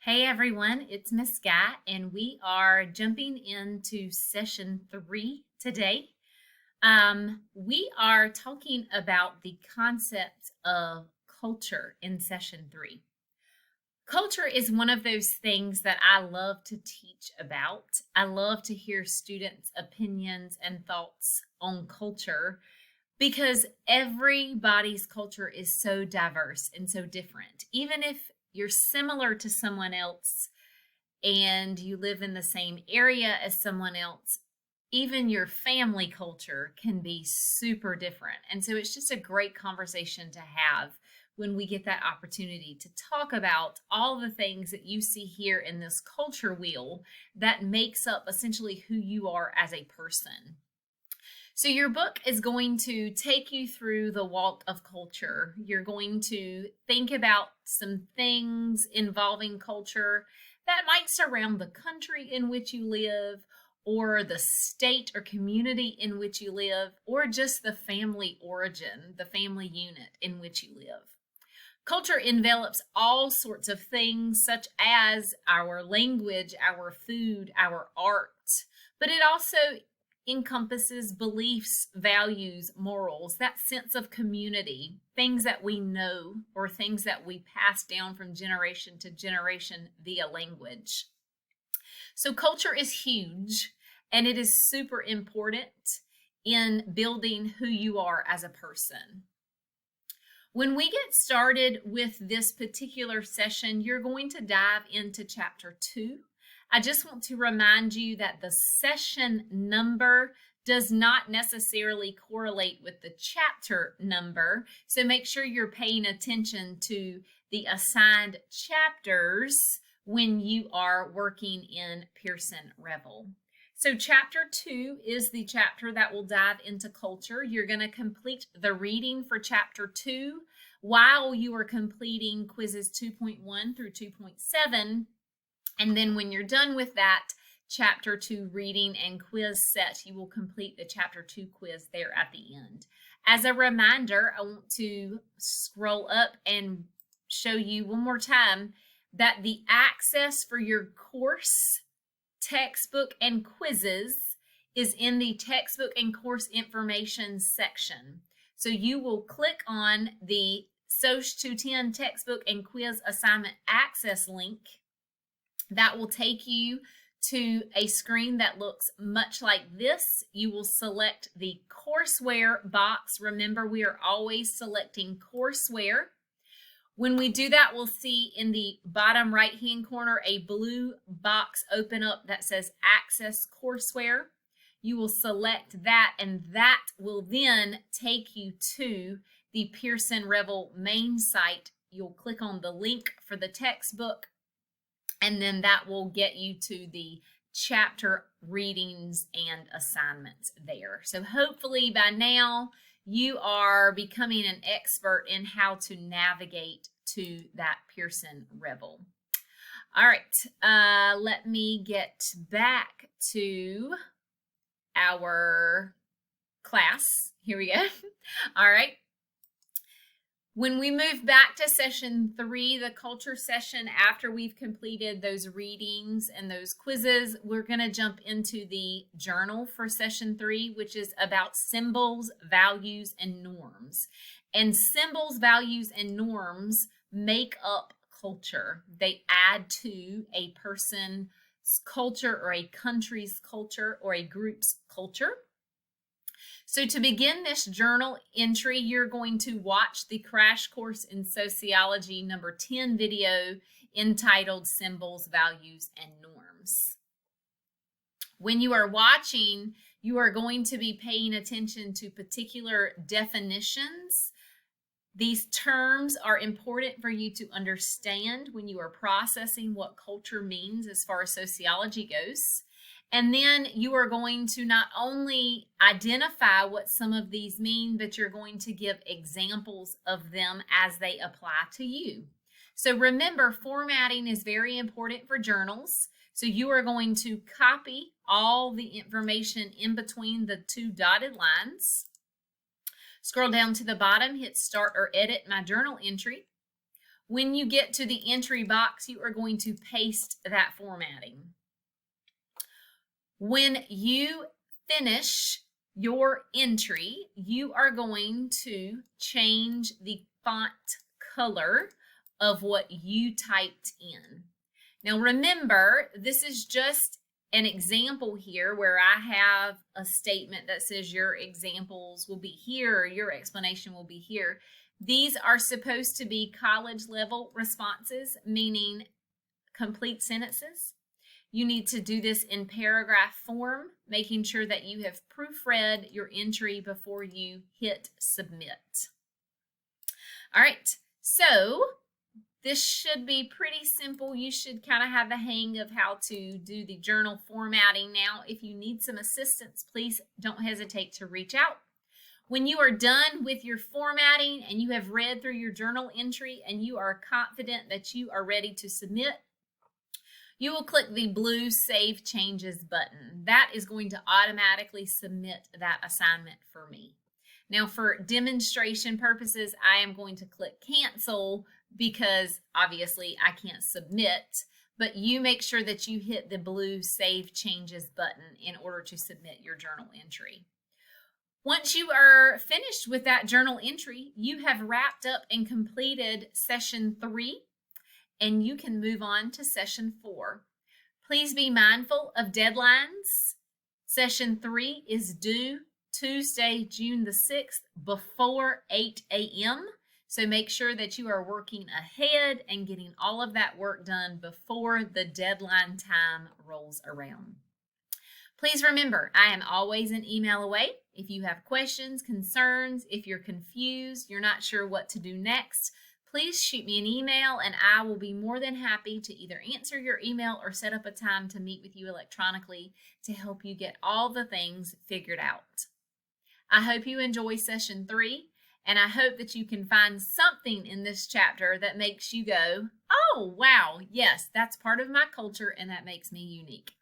Hey everyone, it's Miss Guy, and we are jumping into session 3 today. We are talking about the concept of culture in session 3. Culture is one of those things that I love to teach about. I love to hear students' opinions and thoughts on culture because everybody's culture is so diverse and so different. Even if you're similar to someone else and you live in the same area as someone else, even your family culture can be super different. And so it's just a great conversation to have when we get that opportunity to talk about all the things that you see here in this culture wheel that makes up essentially who you are as a person. So your book is going to take you through the walk of culture. You're going to think about some things involving culture that might surround the country in which you live, or the state or community in which you live, or just the family origin, the family unit in which you live. Culture envelops all sorts of things, such as our language, our food, our art, but it also encompasses beliefs, values, morals, that sense of community, things that we know or things that we pass down from generation to generation via language. So culture is huge, and it is super important in building who you are as a person. When we get started with this particular session, you're going to dive into chapter 2. I just want to remind you that the session number does not necessarily correlate with the chapter number. So make sure you're paying attention to the assigned chapters when you are working in Pearson Revel. So chapter 2 is the chapter that will dive into culture. You're going to complete the reading for chapter 2 while you are completing quizzes 2.1 through 2.7. And then when you're done with that chapter 2 reading and quiz set, you will complete the chapter 2 quiz there at the end. As a reminder, I want to scroll up and show you one more time that the access for your course, textbook, and quizzes is in the textbook and course information section. So you will click on the SOC 210 textbook and quiz assignment access link. That will take you to a screen that looks much like this. You will select the courseware box. Remember, we are always selecting courseware. When we do that, we'll see in the bottom right-hand corner a blue box open up that says Access Courseware. You will select that, and that will then take you to the Pearson Revel main site. You'll click on the link for the textbook, and then that will get you to the chapter readings and assignments there. So hopefully by now you are becoming an expert in how to navigate to that Pearson Revel. All right, let me get back to our class. Here we go. All right. When we move back to session 3, the culture session, after we've completed those readings and those quizzes, we're going to jump into the journal for session 3, which is about symbols, values, and norms. And symbols, values, and norms make up culture. They add to a person's culture or a country's culture or a group's culture. So to begin this journal entry, you're going to watch the Crash Course in Sociology number 10 video entitled Symbols, Values, and Norms. When you are watching, you are going to be paying attention to particular definitions. These terms are important for you to understand when you are processing what culture means as far as sociology goes. And then you are going to not only identify what some of these mean, but you're going to give examples of them as they apply to you. So remember, formatting is very important for journals. So you are going to copy all the information in between the 2 dotted lines. Scroll down to the bottom, hit Start or Edit My Journal Entry. When you get to the entry box, you are going to paste that formatting. When you finish your entry, you are going to change the font color of what you typed in. Now remember, this is just an example here where I have a statement that says your examples will be here, or your explanation will be here. These are supposed to be college level responses, meaning complete sentences. You need to do this in paragraph form, making sure that you have proofread your entry before you hit submit. All right, so this should be pretty simple. You should kind of have the hang of how to do the journal formatting now. If you need some assistance, please don't hesitate to reach out. When you are done with your formatting and you have read through your journal entry and you are confident that you are ready to submit, you will click the blue Save Changes button. That is going to automatically submit that assignment for me. Now, for demonstration purposes, I am going to click Cancel because obviously I can't submit, but you make sure that you hit the blue Save Changes button in order to submit your journal entry. Once you are finished with that journal entry, you have wrapped up and completed session 3, and you can move on to session 4. Please be mindful of deadlines. Session 3 is due Tuesday, June the 6th before 8 a.m. So make sure that you are working ahead and getting all of that work done before the deadline time rolls around. Please remember, I am always an email away. If you have questions, concerns, if you're confused, you're not sure what to do next, please shoot me an email and I will be more than happy to either answer your email or set up a time to meet with you electronically to help you get all the things figured out. I hope you enjoy session 3, and I hope that you can find something in this chapter that makes you go, oh, wow, yes, that's part of my culture and that makes me unique.